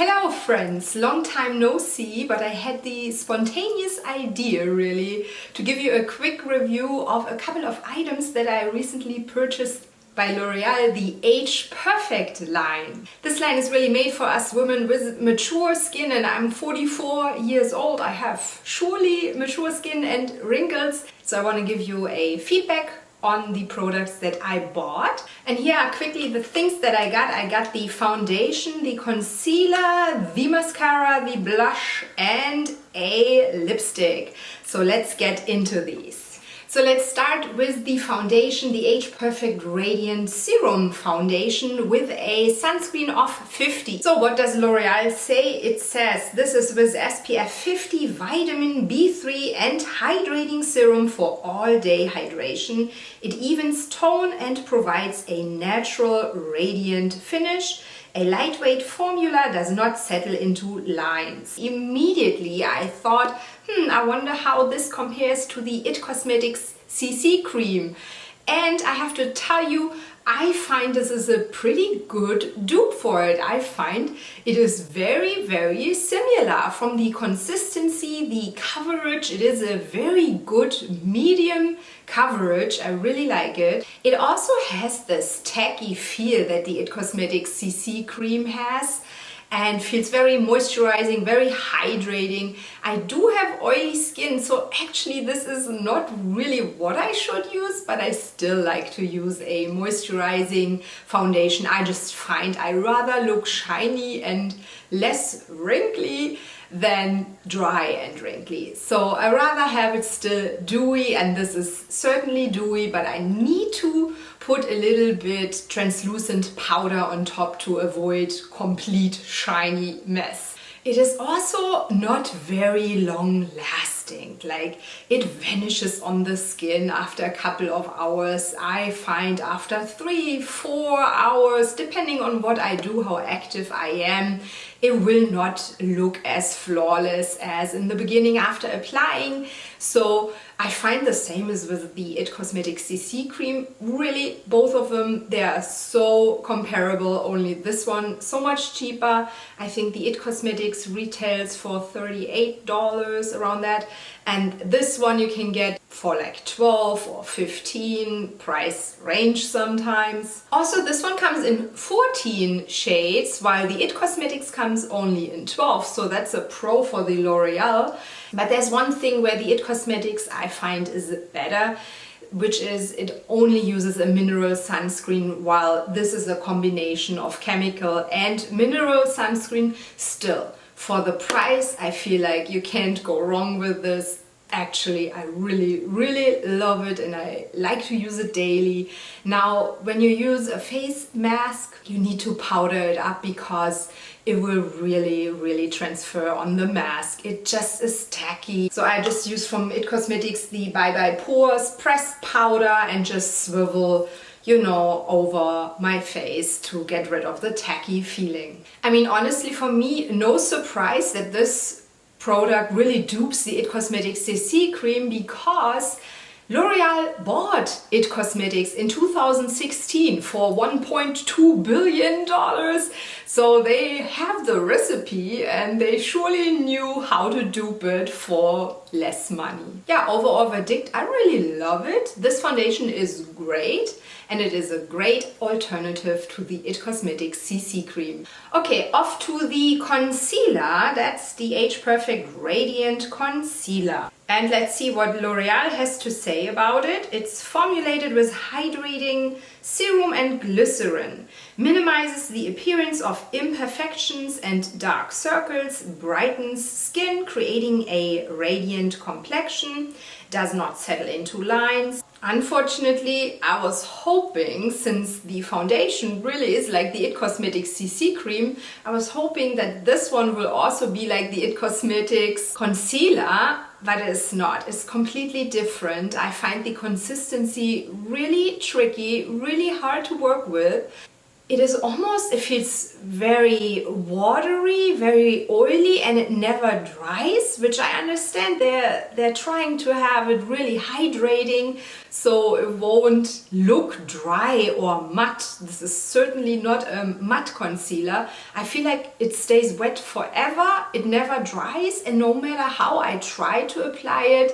Hello friends, long time no see, but I had the spontaneous idea really to give you a quick review of a couple of items that I recently purchased by L'Oreal, the Age Perfect line. This line is really made for us women with mature skin, and I'm 44 years old. I have surely mature skin and wrinkles, so I want to give you a feedback on the products that I bought. And here are quickly the things that I got. I got the foundation, the concealer, the mascara, the blush, and a lipstick. So let's get into these. So let's start with the foundation, the Age Perfect Radiant Serum Foundation with a sunscreen of 50. So what does L'Oreal say? It says this is with SPF 50, vitamin B3 and hydrating serum for all-day hydration. It evens tone and provides a natural radiant finish. A lightweight formula does not settle into lines. Immediately I thought, I wonder how this compares to the IT Cosmetics CC cream. And I have to tell you, I find this is a pretty good dupe for it. I find it is very, very similar from the consistency, the coverage. It is a very good medium coverage. I really like it. It also has this tacky feel that the IT Cosmetics CC cream has, and feels very moisturizing, very hydrating. I do have oily skin, so actually this is not really what I should use, but I still like to use a moisturizing foundation. I just find I rather look shiny and less wrinkly than dry and wrinkly. So I rather have it still dewy, and this is certainly dewy, but I need to put a little bit translucent powder on top to avoid complete shiny mess. It is also not very long lasting, like it vanishes on the skin after a couple of hours. I find after 3-4 hours, depending on what I do, how active I am, it will not look as flawless as in the beginning after applying. So I find the same as with the IT Cosmetics CC cream. Really, both of them, they are so comparable, only this one so much cheaper. I think the IT Cosmetics retails for $38, around that. And this one you can get for like 12 or 15, price range sometimes. Also, this one comes in 14 shades, while the IT Cosmetics comes only in 12. So that's a pro for the L'Oreal. But there's one thing where the IT Cosmetics I find is better, which is it only uses a mineral sunscreen, while this is a combination of chemical and mineral sunscreen. Still, for the price, I feel like you can't go wrong with this. Actually, I really, really love it, and I like to use it daily. Now, when you use a face mask, you need to powder it up because it will really, really transfer on the mask. It just is tacky. So I just use from IT Cosmetics the Bye Bye Pores pressed powder and just swivel, you know, over my face to get rid of the tacky feeling. I mean, honestly, for me, no surprise that this product really dupes the IT Cosmetics CC cream, because L'Oreal bought IT Cosmetics in 2016 for $1.2 billion. So they have the recipe, and they surely knew how to dupe it for less money. Yeah, overall verdict, I really love it. This foundation is great, and it is a great alternative to the IT Cosmetics CC cream. Okay, off to the concealer. That's the Age Perfect Radiant Concealer. And let's see what L'Oreal has to say about it. It's formulated with hydrating serum and glycerin, minimizes the appearance of imperfections and dark circles, brightens skin, creating a radiant complexion, does not settle into lines. Unfortunately, I was hoping, since the foundation really is like the IT Cosmetics CC cream, I was hoping that this one will also be like the IT Cosmetics concealer, but it's not. It's completely different. I find the consistency really tricky, really hard to work with. it is almost, it feels very watery, very oily, and it never dries, which I understand they're trying to have it really hydrating so it won't look dry or matte. This is certainly not a matte concealer. I feel like it stays wet forever, it never dries, and no matter how I try to apply it,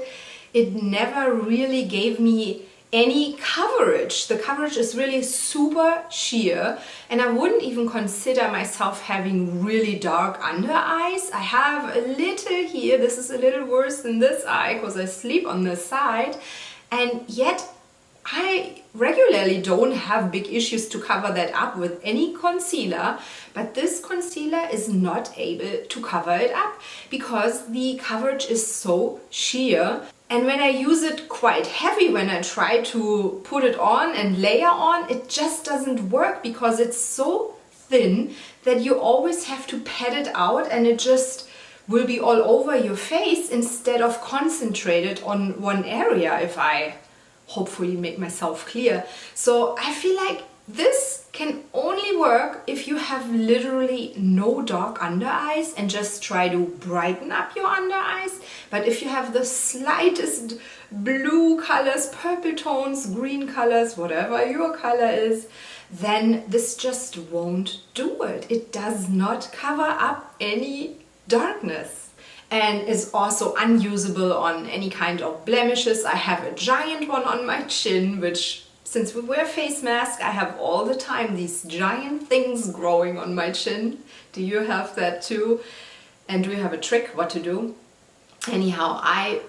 it never really gave me any coverage. The coverage is really super sheer, and I wouldn't even consider myself having really dark under eyes. I have a little here, this is a little worse than this eye because I sleep on this side, and yet I regularly don't have big issues to cover that up with any concealer, but this concealer is not able to cover it up because the coverage is so sheer. And when I use it quite heavy, when I try to put it on and layer on, it just doesn't work because it's so thin that you always have to pat it out, and it just will be all over your face instead of concentrated on one area, if I hopefully make myself clear. So I feel like this can only work if you have literally no dark under eyes and just try to brighten up your under eyes. But if you have the slightest blue colors, purple tones, green colors, whatever your color is, then this just won't do it. It does not cover up any darkness, and is also unusable on any kind of blemishes. I have a giant one on my chin, which, since we wear face mask, I have all the time these giant things growing on my chin. Do you have that too? And do you have a trick what to do? Anyhow, I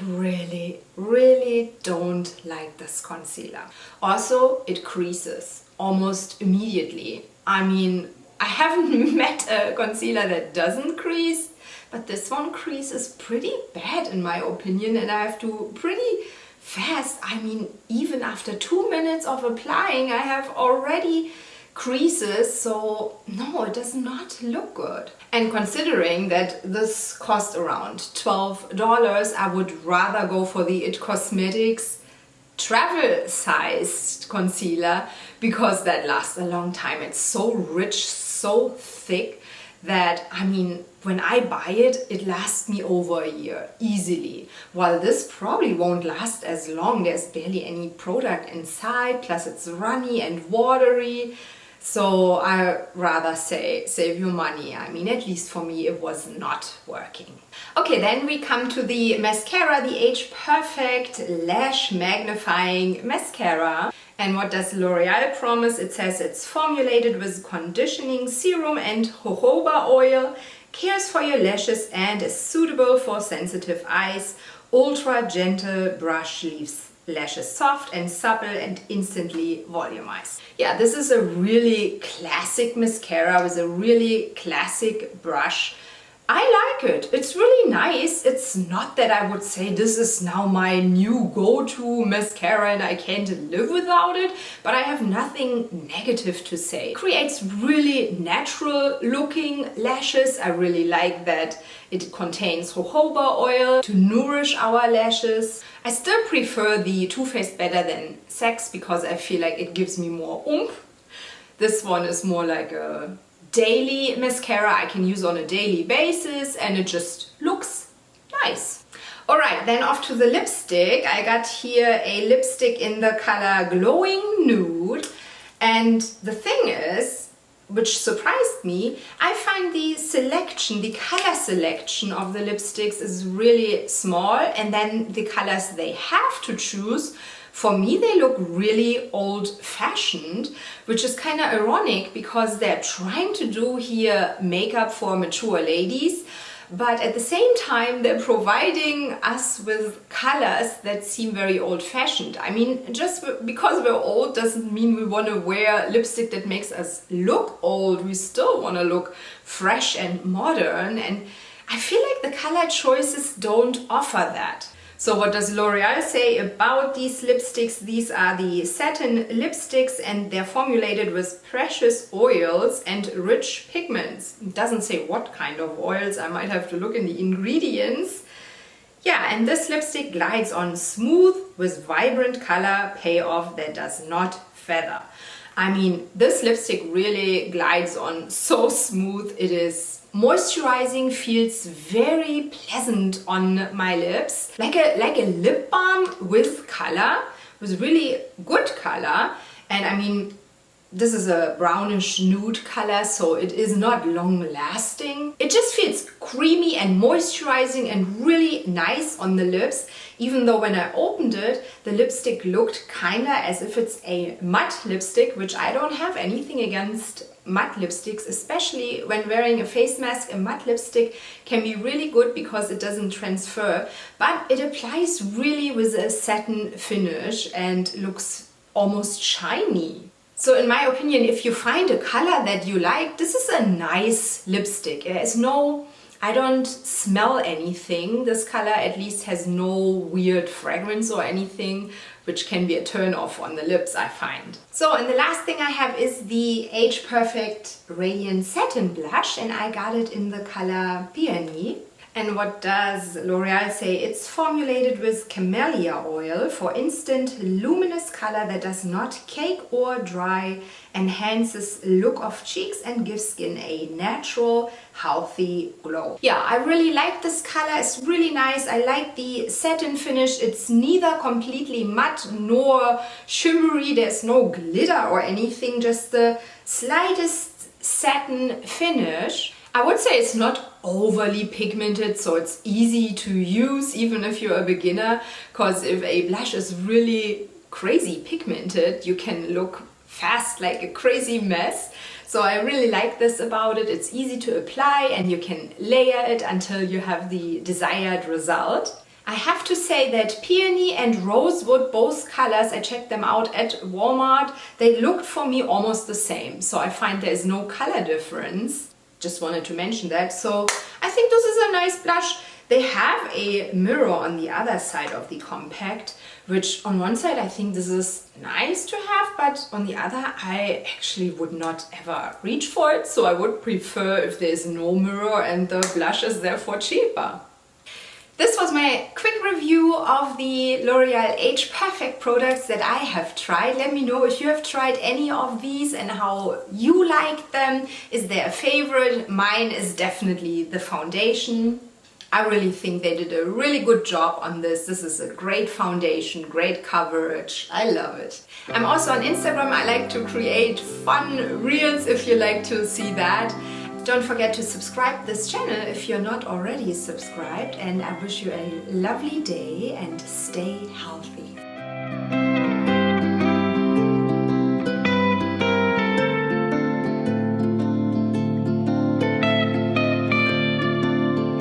really don't like this concealer. Also, it creases almost immediately. I mean, I haven't met a concealer that doesn't crease, but this one creases pretty bad in my opinion, and I have to pretty fast. I mean, even after 2 minutes of applying, I have already creases, so no, it does not look good. And considering that this cost around $12, I would rather go for the IT Cosmetics travel sized concealer because that lasts a long time. It's so rich, so thick that, I mean, when I buy it, it lasts me over a year easily, while this probably won't last as long. There's barely any product inside, plus it's runny and watery. So I rather say save your money. I mean, at least for me, it was not working. Okay, then we come to the mascara, the Age Perfect Lash Magnifying Mascara. And what does L'Oreal promise? It says it's formulated with conditioning serum and jojoba oil, cares for your lashes, and is suitable for sensitive eyes. Ultra gentle brush leaves lashes soft and supple and instantly volumized. Yeah, this is a really classic mascara with a really classic brush. I like it. It's really nice. It's not that I would say this is now my new go-to mascara and I can't live without it, but I have nothing negative to say. It creates really natural looking lashes. I really like that it contains jojoba oil to nourish our lashes. I still prefer the Too Faced better than Sex because I feel like it gives me more oomph. This one is more like a daily mascara I can use on a daily basis, and it just looks nice. Alright, then off to the lipstick. I got here a lipstick in the color Glowing Nude, and the thing is, which surprised me, I find the selection, the color selection of the lipsticks is really small, and then the colors they have to choose, for me they look really old-fashioned, which is kind of ironic because they're trying to do here makeup for mature ladies, but at the same time they're providing us with colors that seem very old-fashioned. I mean, just because we're old doesn't mean we want to wear lipstick that makes us look old. We still want to look fresh and modern, and I feel like the color choices don't offer that. So what does L'Oreal say about these lipsticks? These are the Satin lipsticks, and they're formulated with precious oils and rich pigments. It doesn't say what kind of oils. I might have to look in the ingredients. Yeah, and this lipstick glides on smooth with vibrant color payoff that does not feather. I mean, this lipstick really glides on so smooth. It is moisturizing, feels very pleasant on my lips. Like a lip balm with color, with really good color. And I mean, this is a brownish nude color, so it is not long lasting. It just feels creamy and moisturizing and really nice on the lips, even though when I opened it, the lipstick looked kinda as if it's a matte lipstick, which I don't have anything against matte lipsticks, especially when wearing a face mask. A matte lipstick can be really good because it doesn't transfer, but it applies really with a satin finish and looks almost shiny. So in my opinion, if you find a color that you like, this is a nice lipstick. There's no, I don't smell anything. This color at least has no weird fragrance or anything, which can be a turn off on the lips, I find. So, and the last thing I have is the Age Perfect Radiant Satin Blush, and I got it in the color Peony. And what does L'Oreal say? It's formulated with camellia oil for instant luminous color that does not cake or dry, enhances look of cheeks and gives skin a natural, healthy glow. Yeah, I really like this color. It's really nice. I like the satin finish. It's neither completely matte nor shimmery. There's no glitter or anything, just the slightest satin finish. I would say it's not overly pigmented, so it's easy to use even if you're a beginner, because if a blush is really crazy pigmented, you can look fast like a crazy mess. So I really like this about it. It's easy to apply and you can layer it until you have the desired result. I have to say that Peony and Rosewood, both colors, I checked them out at Walmart, they looked for me almost the same. So I find there is no color difference. Just wanted to mention that. So I think this is a nice blush. They have a mirror on the other side of the compact, which on one side I think this is nice to have, but on the other I actually would not ever reach for it. So I would prefer if there's no mirror and the blush is therefore cheaper. This was my quick review of the L'Oreal Age Perfect products that I have tried. Let me know if you have tried any of these and how you like them. Is there a favorite? Mine is definitely the foundation. I really think they did a really good job on this. This is a great foundation, great coverage. I love it. I'm also on Instagram. I like to create fun reels if you like to see that. Don't forget to subscribe this channel if you're not already subscribed, and I wish you a lovely day and stay healthy.